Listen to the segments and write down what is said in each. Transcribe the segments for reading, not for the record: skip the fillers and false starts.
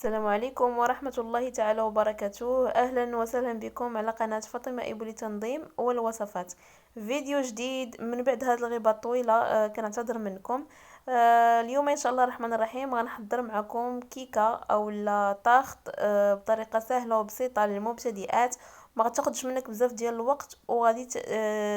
السلام عليكم ورحمة الله تعالى وبركاته. أهلا وسهلا بكم على قناة فاطمة إبو لتنظيم والوصفات. فيديو جديد من بعد هذه الغيبة الطويلة. كنعتذر منكم. اليوم إن شاء الله الرحمن الرحيم غنحضر معكم كيكة أو طاخت بطريقة سهلة وبسيطة للمبتدئات، ما غتاخدش منك بزاف ديال الوقت وغادي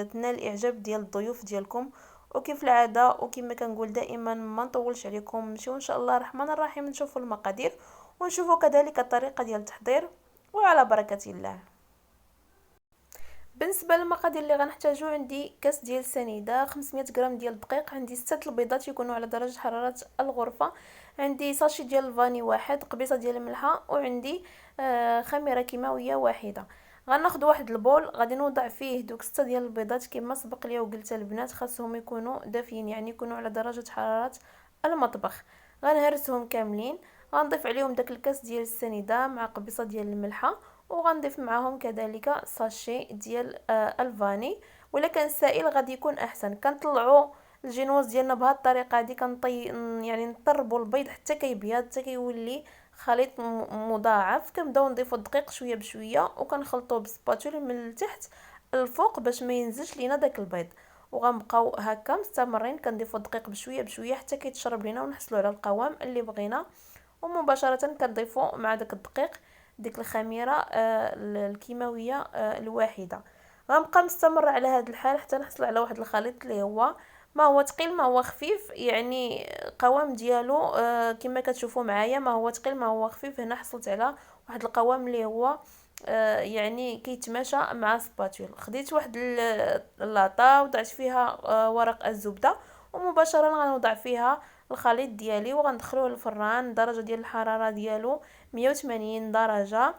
تنال الإعجاب ديال الضيوف ديالكم. وكيف العادة وكما كنقول دائما ما نطولش عليكم، نمشيو ان شاء الله الرحمن الرحيم نشوفوا المقادير ونشوفوا كذلك الطريقة ديال التحضير، وعلى بركة الله. بالنسبه للمقادير اللي غنحتاجو، عندي كاس ديال السنيده، 500 غرام ديال الدقيق، عندي 6 البيضات يكونوا على درجه حراره الغرفه، عندي ساشي ديال الفاني واحد، قبيصه ديال الملحه، وعندي خميره كيماويه واحده. غناخذ واحد البول، غادي نوضع فيه دوك 6 ديال البيضات كما سبق ليا وقلت البنات، خاصهم يكونوا دافيين، يعني يكونوا على درجه حراره المطبخ. غنهرسهم كاملين، غنضيف عليهم داك الكاس ديال السنيده مع قبيصه ديال الملحه، وغنضيف معاهم كذلك ساشي ديال الفاني، ولا كان السائل غادي يكون احسن. كنطلعوا الجينوز ديالنا بهذه الطريقه هذه، يعني نطربوا البيض حتى كيبيض، حتى كيولي خليط مضاعف. كنبداو نضيفوا الدقيق شويه بشويه وكنخلطوه بالسباتولي من التحت الفوق باش ما ينزلش لينا داك البيض، وغنبقاو هكا مستمرين كنضيفوا الدقيق بشويه بشويه حتى كيتشرب لينا ونحصلوا على القوام اللي بغينا. ومباشره كنضيفوا مع داك الدقيق ديك الخميره الكيماويه الواحده. غنبقى مستمر على هذا الحال حتى نحصل على واحد الخليط اللي هو ما هو ثقيل ما هو خفيف، يعني القوام ديالو كما كتشوفوا معايا، ما هو ثقيل ما هو خفيف. هنا حصلت على واحد القوام اللي هو يعني كيتماشى مع السباتول. خديت واحد اللاطه وضعت فيها ورق الزبده، ومباشره غنوضع فيها الخليط ديالي وغندخلوه للفران، درجه ديال الحراره ديالو 180 درجه.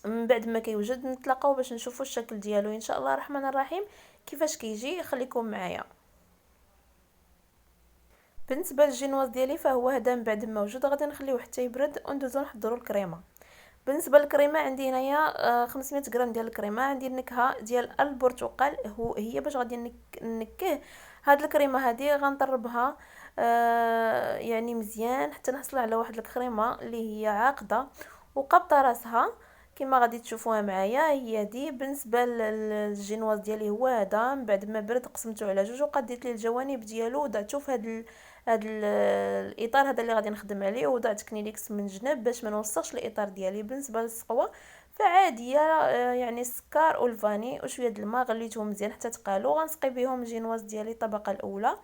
من بعد ما كيوجد نتلاقاو باش نشوفوا الشكل ديالو ان شاء الله الرحمن الرحيم كيفاش كيجي. خليكم معايا. بالنسبه للجينواز ديالي فهو هذا، من بعد ما وجد غادي نخليوه حتى يبرد وندوزو نحضروا الكريمه. بالنسبه للكريمه عندي هنايا 500 غرام ديال الكريمه. عندي النكهه ديال البرتقال، هي باش غادي نكه هاد الكريمه هذه. غنطربها يعني مزيان حتى نحصل على واحد الكريمه اللي هي عاقده وقابطه راسها كما غادي تشوفوها معايا. هي دي. بالنسبه للجينواز ديالي هو هذا، من بعد ما برد قسمته على جوج وقديت ليه الجوانب ديالو وضعته في هاد الاطار هذا اللي غادي نخدم عليه، وضعت كنيليكس من جنب باش ما نوسخش الاطار ديالي. بالنسبه للسقوه فعاديه، يعني السكر والفاني وشويه د الماء غليتهم مزيان حتى تقالوا. غنسقي بهم الجينواز ديالي الطبقه الاولى.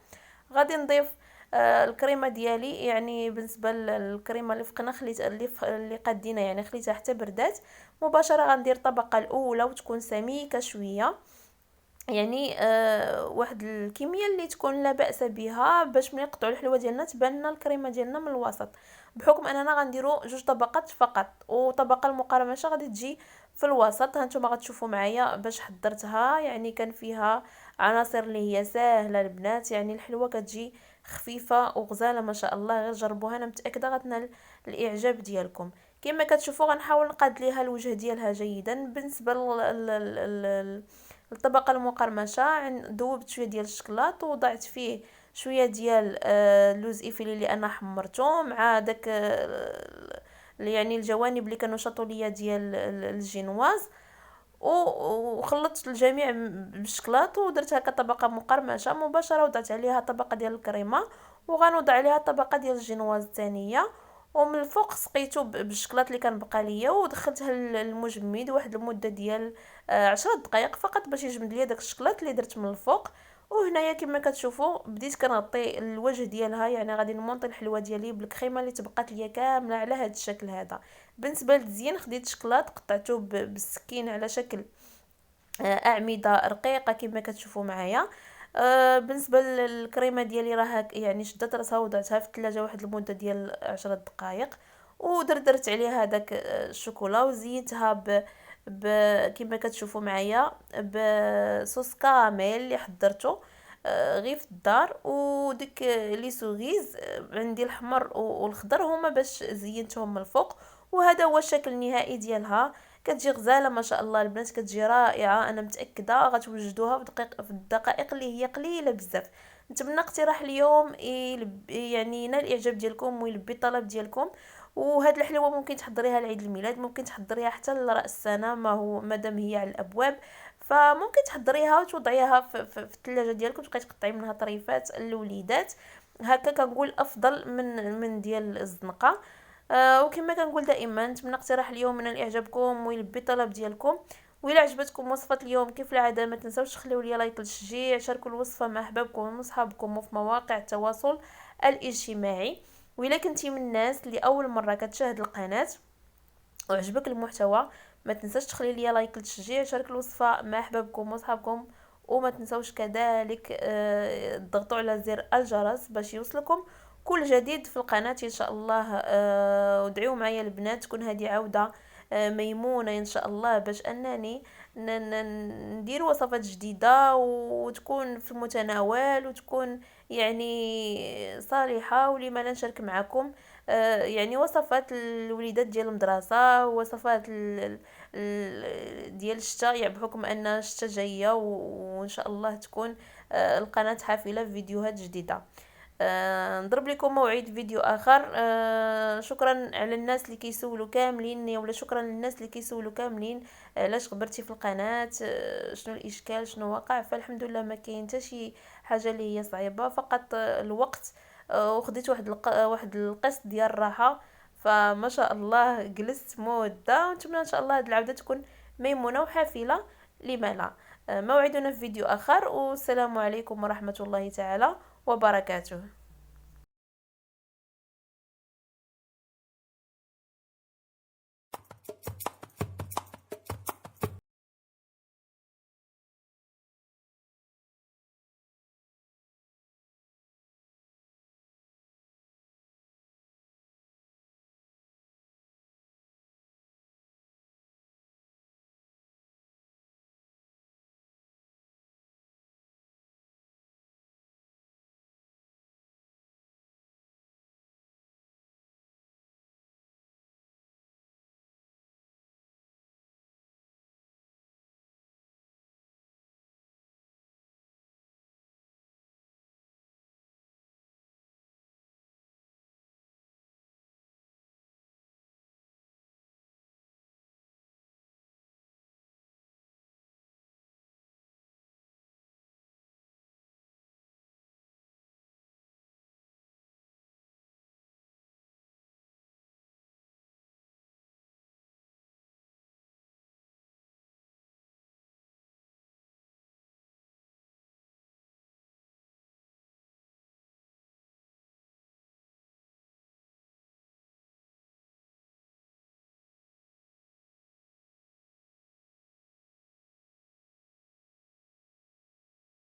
غادي نضيف الكريمه ديالي، يعني بالنسبه للكريمه اللي فقنا خليت اللي قدينا، يعني خليتها حتى بردات. مباشره غندير الطبقه الاولى وتكون سميكه شويه، يعني واحد الكميه اللي تكون لا باس بها باش ملي نقطعوا الحلوه ديالنا تبان لنا الكريمه ديالنا من الوسط. بحكم اننا غنديروا جوج طبقات فقط، وطبقه المقرمشه غادي تجي في الوسط. هانتوما غتشوفوا معايا باش حضرتها، يعني كان فيها عناصر اللي هي سهله البنات، يعني الحلوه كتجي خفيفه وغزاله ما شاء الله. غير جربوها انا متاكده غتنال الاعجاب ديالكم. كما كتشوفوا غنحاول نقاد ليها الوجه ديالها جيدا. بالنسبه الطبقه المقرمشه ذوبت شويه ديال الشكلاط ووضعت فيه شويه ديال لوز ايفيلي اللي انا حمرته مع داك يعني الجوانب اللي كانوا شاطوا ليا ديال الجينواز، وخلطت الجميع بالشكلاط ودرت هكا طبقه مقرمشه. مباشره وضعت عليها طبقه ديال الكريمه، وغنوضع عليها طبقه ديال الجينواز الثانيه، ومن الفوق سقيته بالشكلاط اللي كان بقى ليا، ودخلتها للمجمد واحد المده ديال 10 دقائق فقط باش يجمد ليا داك الشكلاط اللي درت من الفوق. وهنايا كما كتشوفوا بديت كنغطي الوجه ديالها، يعني غادي نمونطي الحلوه ديالي بالكريمه اللي تبقات ليا كامله على هذا الشكل هذا. بالنسبه للتزيين خديت شكلاط قطعته بالسكين على شكل اعمده رقيقه كما كتشوفوا معايا. بالنسبه للكريمه ديالي راه يعني شدت راسها وضعتها في الثلاجه واحد المده ديال 10 دقائق، ودردرت عليها داك الشوكولا وزينتها كما كتشوفوا معايا بصوص كراميل اللي حضرته غير في الدار. وديك لي سوغيز عندي الحمر والخضر هما باش زينتهم من الفوق. وهذا هو الشكل النهائي ديالها. كتجي غزاله ما شاء الله البنات، كتجي رائعه. انا متاكده غتوجدوها في الدقائق اللي هي قليله بزاف. نتمنى اقتراح اليوم يعني ينال الاعجاب ديالكم ويلبي الطلب ديالكم. وهاد الحلوه ممكن تحضريها لعيد الميلاد، ممكن تحضريها حتى لراس السنه، ما هو مادام هي على الابواب، فممكن تحضريها وتوضعيها في الثلاجه ديالك وتبقاي تقطعي منها طريفات للوليدات. هكا كنقول افضل من ديال الزنقه. وكما كنقول دائما، نتمنى اقتراح اليوم من اعجابكم ويلبي الطلب ديالكم. وإلا عجبتكم وصفة اليوم كيف العادة ما تنسوش تخليو لي لايك للتشجيع، شاركوا الوصفة مع احبابكم ومصحابكم وفي مواقع التواصل الاجتماعي. وإلا كنتي من الناس اللي اول مرة كتشاهد القناة وعجبك المحتوى، ما تنساش تخلي لي لايك للتشجيع، شارك الوصفة مع احبابكم وصحابكم، وما تنسوش كذلك تضغطوا على زر الجرس باش يوصلكم كل جديد في القناة ان شاء الله. ودعيو معايا البنات تكون هذه عودة ميمونة ان شاء الله، باش انني ندير وصفات جديدة وتكون في المتناول وتكون يعني صالحة، ولما لا نشارك معكم يعني وصفات الوليدات ديال المدرسة، وصفات ديال الشتاء، يعني بحكم ان الشتاء جاية وان شاء الله تكون القناة حافلة بفيديوهات جديدة. نضرب لكم موعد فيديو اخر. شكرا على الناس اللي كيسولوا كاملين، ولا شكرا للناس اللي كيسولوا كاملين علاش غبرتي في القناه، شنو الاشكال، شنو وقع. فالحمد لله ما كاين حتى شي حاجه اللي هي صعيبه، فقط الوقت. وخديت واحد القسط ديال الراحه، فما شاء الله جلست مده، ونتمنى ان شاء الله هاد العوده تكون ميمونه وحافله. لما لا. موعدنا في فيديو اخر، والسلام عليكم ورحمه الله تعالى وبركاته.